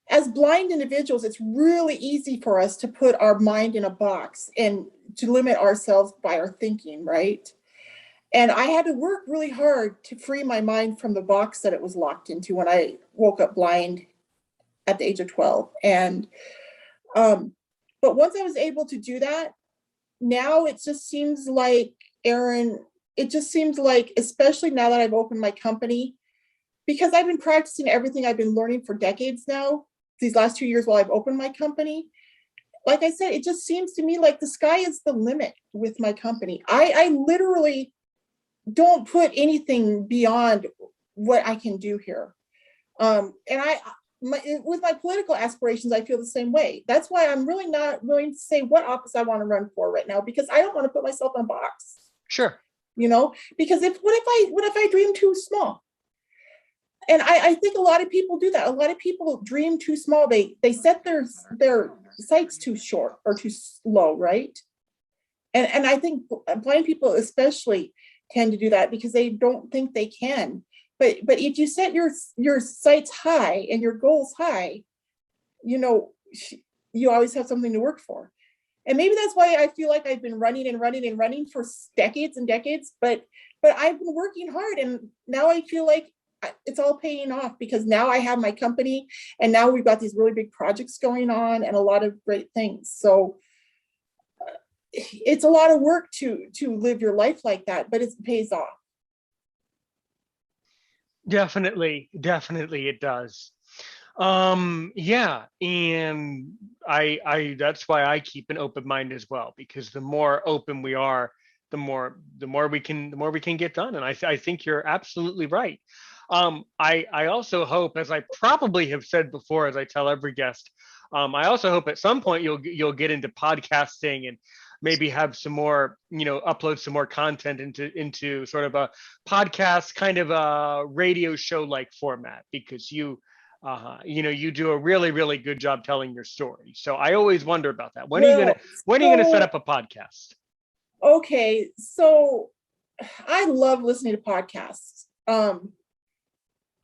as blind individuals, it's really easy for us to put our mind in a box and to limit ourselves by our thinking, right? And I had to work really hard to free my mind from the box that it was locked into when I woke up blind at the age of 12. And but once I was able to do that, now it just seems like, Aaron, it just seems like, especially now that I've opened my company, because I've been practicing everything I've been learning for decades now, these last 2 years while I've opened my company. Like I said, it just seems to me like the sky is the limit with my company. I literally don't put anything beyond what I can do here. And with my political aspirations, I feel the same way. That's why I'm really not willing to say what office I want to run for right now, because I don't want to put myself in a box. Sure. Because what if I dream too small? And I think a lot of people do that. A lot of people dream too small. They set their sights too short or too low, right? And I think blind people especially tend to do that because they don't think they can. But if you set your sights high and your goals high, you always have something to work for. And maybe that's why I feel like I've been running and running and running for decades and decades. But I've been working hard, and now I feel like it's all paying off, because now I have my company, and now we've got these really big projects going on and a lot of great things. So it's a lot of work to live your life like that, but it pays off. Definitely, definitely it does. Yeah, and I that's why I keep an open mind as well, because the more open we are, the more we can get done. And I think you're absolutely right. I also hope, as I probably have said before, as I tell every guest, I also hope at some point you'll get into podcasting and maybe have some more, upload some more content into sort of a podcast kind of a radio show like format, because you do a really, really good job telling your story. So I always wonder about that. Well, When are you gonna set so up a podcast? okay, so I love listening to podcasts.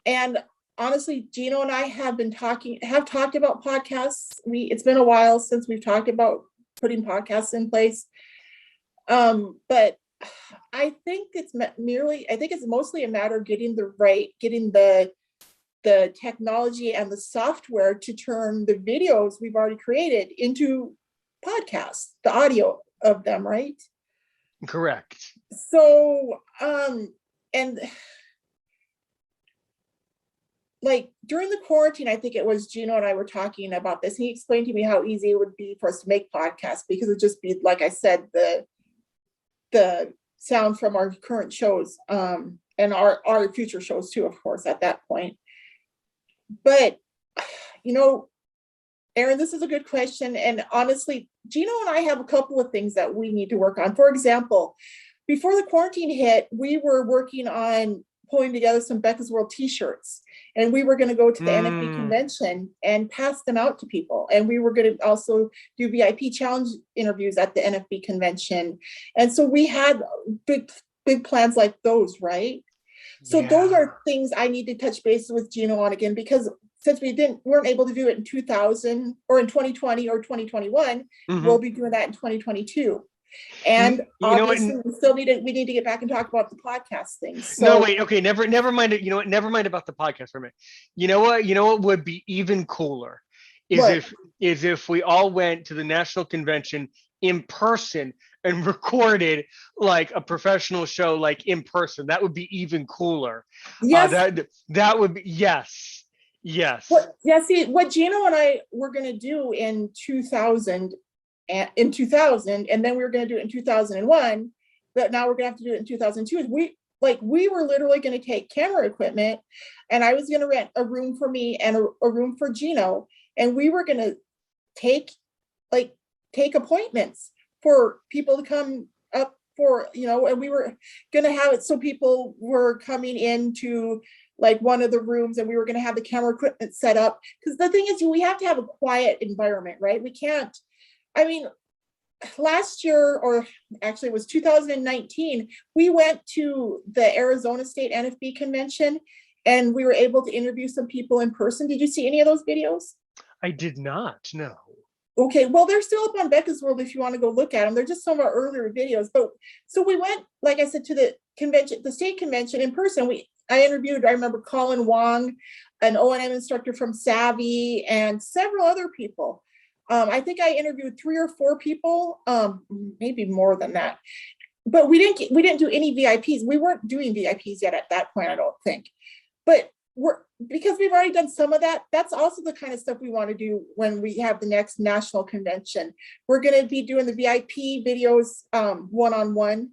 And honestly, Gino and I have talked about podcasts. It's been a while since we've talked about putting podcasts in place. But I think it's mostly a matter of getting the technology and the software to turn the videos we've already created into podcasts, the audio of them, right? Correct. So, and like during the quarantine, I think it was Gino and I were talking about this, and he explained to me how easy it would be for us to make podcasts, because it'd just be, like I said, the sound from our current shows, and our future shows too, of course, at that point. But, Aaron, this is a good question. And honestly, Gino and I have a couple of things that we need to work on. For example, before the quarantine hit, we were working on pulling together some Becca's World t-shirts. And we were going to go to the NFB convention and pass them out to people. And we were going to also do VIP challenge interviews at the NFB convention. And so we had big plans like those, right? So those are things I need to touch base with Gino on again, because since weren't able to do it in 2000 or in 2020 or 2021, we'll be doing that in 2022. And obviously we need to get back and talk about the podcast thing. So, no, wait, okay, never mind it. You know what? Never mind about the podcast for a minute. You know what would be even cooler is if we all went to the national convention in person and recorded like a professional show, like in person. That would be even cooler. Yes. That would be, yes, yes. What, yeah, see, what Gino and I were gonna do in 2000, and then we were gonna do it in 2001, but now we're gonna have to do it in 2002, is we were literally gonna take camera equipment, and I was gonna rent a room for me and a room for Gino, and we were gonna take, take appointments for people to come up for, and we were gonna have it so people were coming into like one of the rooms, and we were gonna have the camera equipment set up. Because the thing is, we have to have a quiet environment, right? We can't, I mean, last year, or actually it was 2019, we went to the Arizona State NFB convention, and we were able to interview some people in person. Did you see any of those videos? I did not, no. Okay, well, they're still up on Becca's World if you want to go look at them. They're just some of our earlier videos. But so we went, like I said, to the convention, the state convention in person. I interviewed, I remember Colin Wong, an O&M instructor from Savvy, and several other people. I think I interviewed 3 or 4 people, maybe more than that. But we didn't do any VIPs. We weren't doing VIPs yet at that point, I don't think. But because we've already done some of that, that's also the kind of stuff we want to do when we have the next national convention. We're going to be doing the VIP videos one-on-one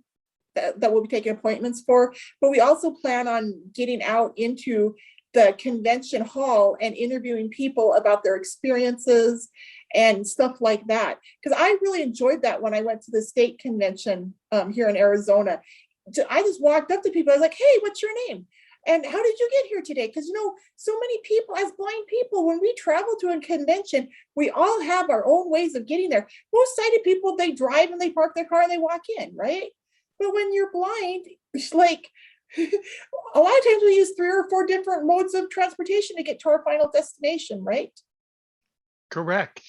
that we'll be taking appointments for, but we also plan on getting out into the convention hall and interviewing people about their experiences and stuff like that. Because I really enjoyed that when I went to the state convention here in Arizona. I just walked up to people. I was like, hey, what's your name? And how did you get here today? Because, so many people, as blind people, when we travel to a convention, we all have our own ways of getting there. Most sighted people, they drive and they park their car and they walk in, right? But when you're blind, it's like, a lot of times we use 3 or 4 different modes of transportation to get to our final destination, right? Correct.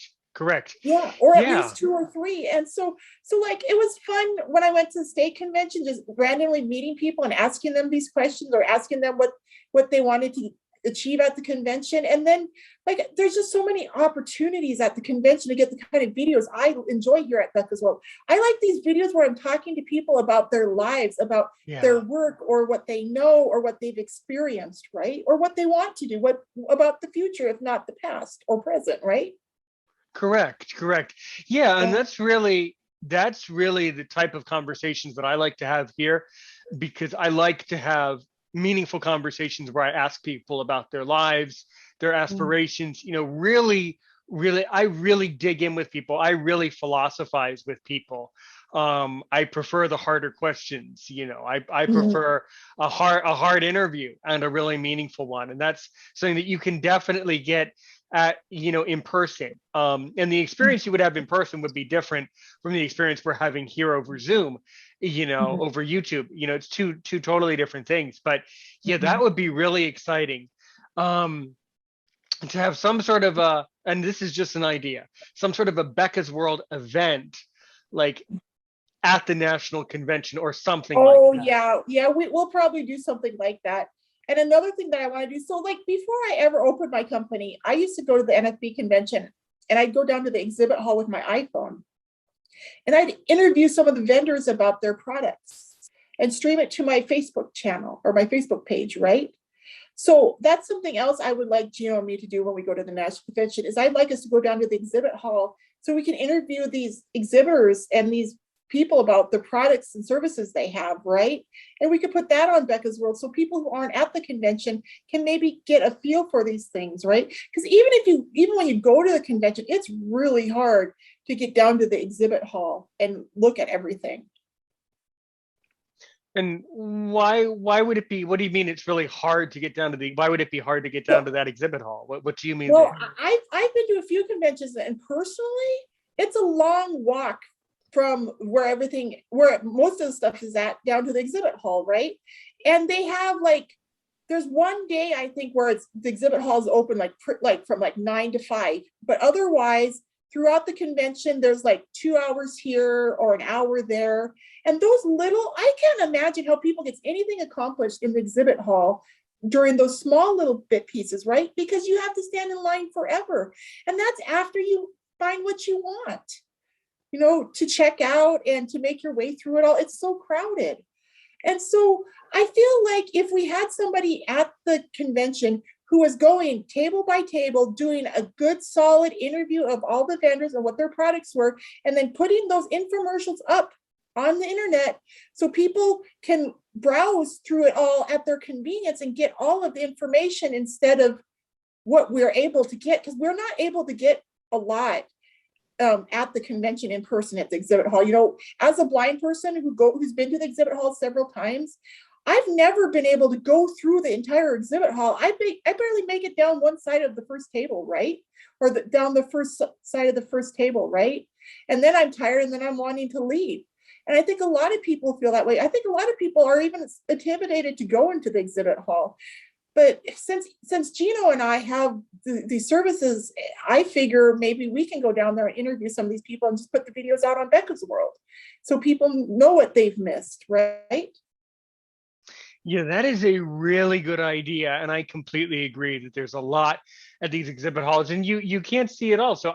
Yeah, or at Yeah. least 2 or 3. And so like, it was fun when I went to the state convention, just randomly meeting people and asking them these questions, or asking them what they wanted to achieve at the convention. And then, like, there's just so many opportunities at the convention to get the kind of videos I enjoy here at Becca's World. I like these videos where I'm talking to people about their lives, about their work, or what they know, or what they've experienced, right? Or what they want to do, what about the future, if not the past or present, right? Correct. Yeah, and that's really the type of conversations that I like to have here, because I like to have meaningful conversations where I ask people about their lives, their aspirations, really, I really dig in with people. I really philosophize with people. I prefer the harder questions, I prefer a hard interview and a really meaningful one. And that's something that you can definitely get at, in person. And the experience you would have in person would be different from the experience we're having here over Zoom, over YouTube. It's two totally different things. But yeah, that would be really exciting. To have some sort of and this is just an idea, some sort of a Becca's World event, like at the national convention or something like that. Yeah, we'll probably do something like that. And another thing that I want to do, so like before I ever opened my company, I used to go to the NFB convention, and I'd go down to the exhibit hall with my iPhone, and I'd interview some of the vendors about their products and stream it to my Facebook channel or my Facebook page, right? So that's something else I would like Gino and me to do when we go to the national convention, is I'd like us to go down to the exhibit hall so we can interview these exhibitors and these people about the products and services they have, right? And we could put that on Becca's World so people who aren't at the convention can maybe get a feel for these things, right? Because even when you go to the convention, it's really hard to get down to the exhibit hall and look at everything. And why would it be? What do you mean it's really hard to get down to why would it be hard to get down to that exhibit hall? What do you mean? Well, I've been to a few conventions, and personally, it's a long walk from where most of the stuff is at down to the exhibit hall, right? And they have there's one day I think where the exhibit hall is open from 9 to 5, but otherwise throughout the convention there's 2 hours here or an hour there. And I can't imagine how people get anything accomplished in the exhibit hall during those small little bit pieces, right? Because you have to stand in line forever, and that's after you find what you want. to check out and to make your way through it all. It's so crowded. And so I feel like if we had somebody at the convention who was going table by table, doing a good solid interview of all the vendors and what their products were, and then putting those infomercials up on the internet so people can browse through it all at their convenience and get all of the information instead of what we're able to get, because we're not able to get a lot at the convention in person at the exhibit hall. As a blind person who's been to the exhibit hall several times, I've never been able to go through the entire exhibit hall. I barely make it down one side of the first table, right? Or down the first side of the first table, right? And then I'm tired and then I'm wanting to leave. And I think a lot of people feel that way. I think a lot of people are even intimidated to go into the exhibit hall. But since Gino and I have these services, I figure maybe we can go down there and interview some of these people and just put the videos out on Becca's World so people know what they've missed, right? Yeah, that is a really good idea. And I completely agree that there's a lot at these exhibit halls and you can't see it all. So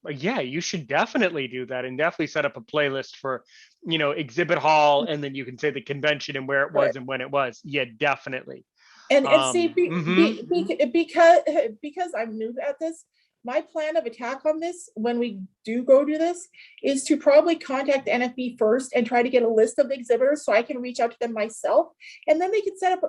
yeah, you should definitely do that and definitely set up a playlist for, exhibit hall. And then you can say the convention and where it was and when it was. Yeah, definitely. And see, because I'm new at this, my plan of attack on this, when we do go do this, is to probably contact NFB first and try to get a list of the exhibitors so I can reach out to them myself. And then we could set up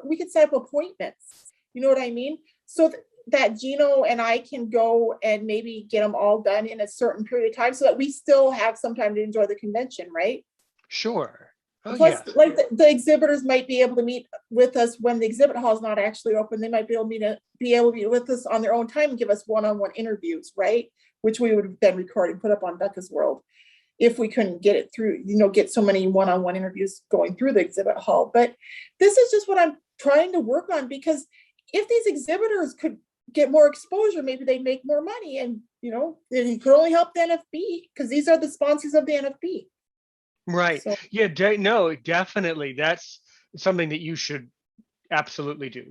appointments. You know what I mean? So that Gino and I can go and maybe get them all done in a certain period of time so that we still have some time to enjoy the convention, right? Sure. Oh, Plus, yeah. like the exhibitors might be able to meet with us when the exhibit hall is not actually open. They might be able to meet with us on their own time and give us one-on-one interviews, right? Which we would then record and put up on Becca's World if we couldn't get it through, get so many one-on-one interviews going through the exhibit hall. But this is just what I'm trying to work on, because if these exhibitors could get more exposure, maybe they make more money, and it could only help the NFB because these are the sponsors of the NFB. Right. So, yeah, no, definitely. That's something that you should absolutely do.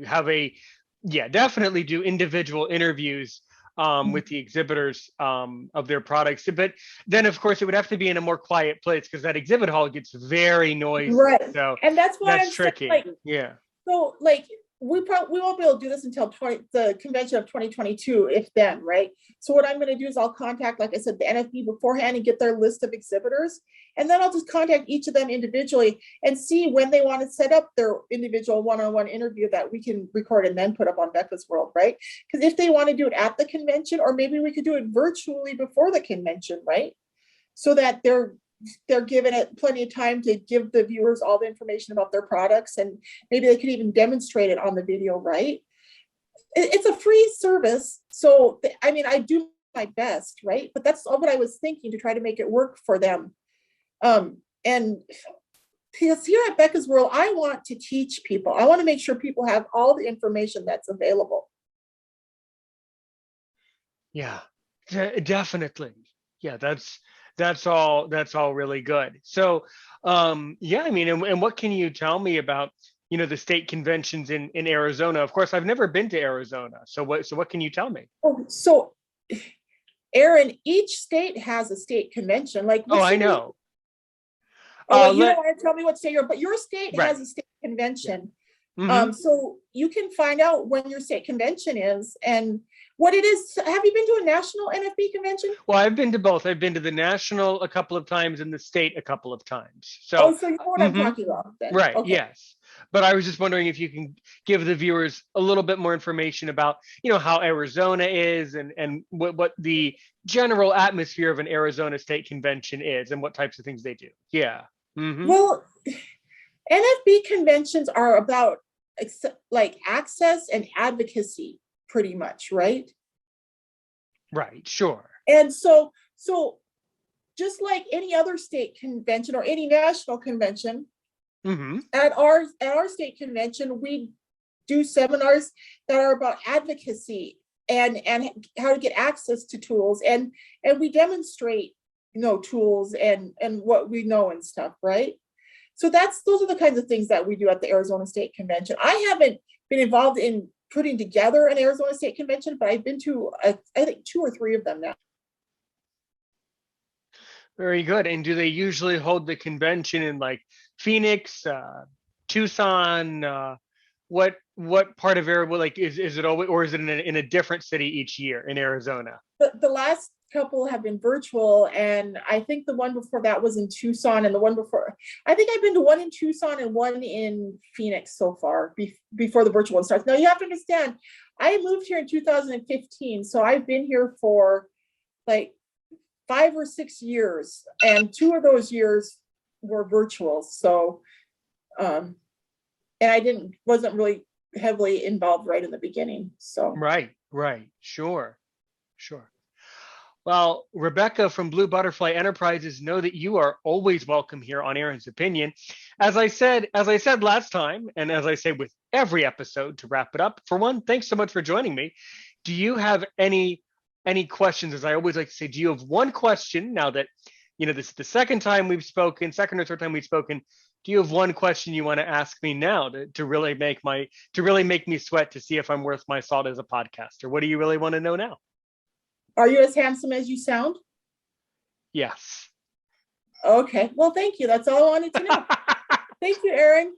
Definitely do individual interviews with the exhibitors of their products. But then, of course, it would have to be in a more quiet place because that exhibit hall gets very noisy. Right. So and that's why I'm tricky. Yeah. So we won't be able to do this until the convention of 2022, if then, right? So what I'm going to do is I'll contact, like I said, the NFB beforehand and get their list of exhibitors. And then I'll just contact each of them individually and see when they want to set up their individual one-on-one interview that we can record and then put up on Becca's World, right? Because if they want to do it at the convention, or maybe we could do it virtually before the convention, right? So that they're given it plenty of time to give the viewers all the information about their products, and maybe they could even demonstrate it on the video, right? It's a free service. So, I do my best, right? But that's all what I was thinking, to try to make it work for them. And because here at Becca's World, I want to teach people. I want to make sure people have all the information that's available. Yeah, definitely. Yeah, that's all really good. So and what can you tell me about the state conventions in Arizona? Of course, I've never been to Arizona, so what can you tell me? So Aaron, each state has a state convention. I know. You don't want to tell me what state but your state has a state convention. Yeah. So you can find out when your state convention is and what it is. Have you been to a national NFB convention? Well, I've been to both. I've been to the national a couple of times and the state a couple of times. So you know what I'm talking about then. Right. Okay. Yes. But I was just wondering if you can give the viewers a little bit more information about, how Arizona is and what the general atmosphere of an Arizona state convention is and what types of things they do. Yeah. Mm-hmm. Well, NFB conventions are about access and advocacy, pretty much, right? Right, sure. And so just like any other state convention or any national convention, at our state convention, we do seminars that are about advocacy and how to get access to tools, and we demonstrate tools and what we know and stuff, right? So those are the kinds of things that we do at the Arizona State Convention. I haven't been involved in putting together an Arizona State Convention, but I've been to I think 2 or 3 of them now. Very good. And do they usually hold the convention in like Phoenix, Tucson? What part of Arizona? Like, is it always, or is it in a different city each year in Arizona? The last couple have been virtual, and I think the one before that was in Tucson, and the one before, I think I've been to one in Tucson and one in Phoenix so far before the virtual one starts. Now you have to understand, I moved here in 2015, so I've been here for like 5 or 6 years, and 2 of those years were virtual. So, and I wasn't really heavily involved right in the beginning. So, Right, right. Sure, sure. Well, Rebecca from Blue Butterfly Enterprises, know that you are always welcome here on Aaron's Opinion. As I said last time, and as I say with every episode to wrap it up, for one, thanks so much for joining me. Do you have any questions? As I always like to say, do you have one question now that this is the second time we've spoken, second or third time we've spoken? Do you have one question you want to ask me now to really make me sweat to see if I'm worth my salt as a podcaster? What do you really want to know now? are you as handsome as you sound? Yes. Okay. Well, thank you. That's all I wanted to know. Thank you, Aaron.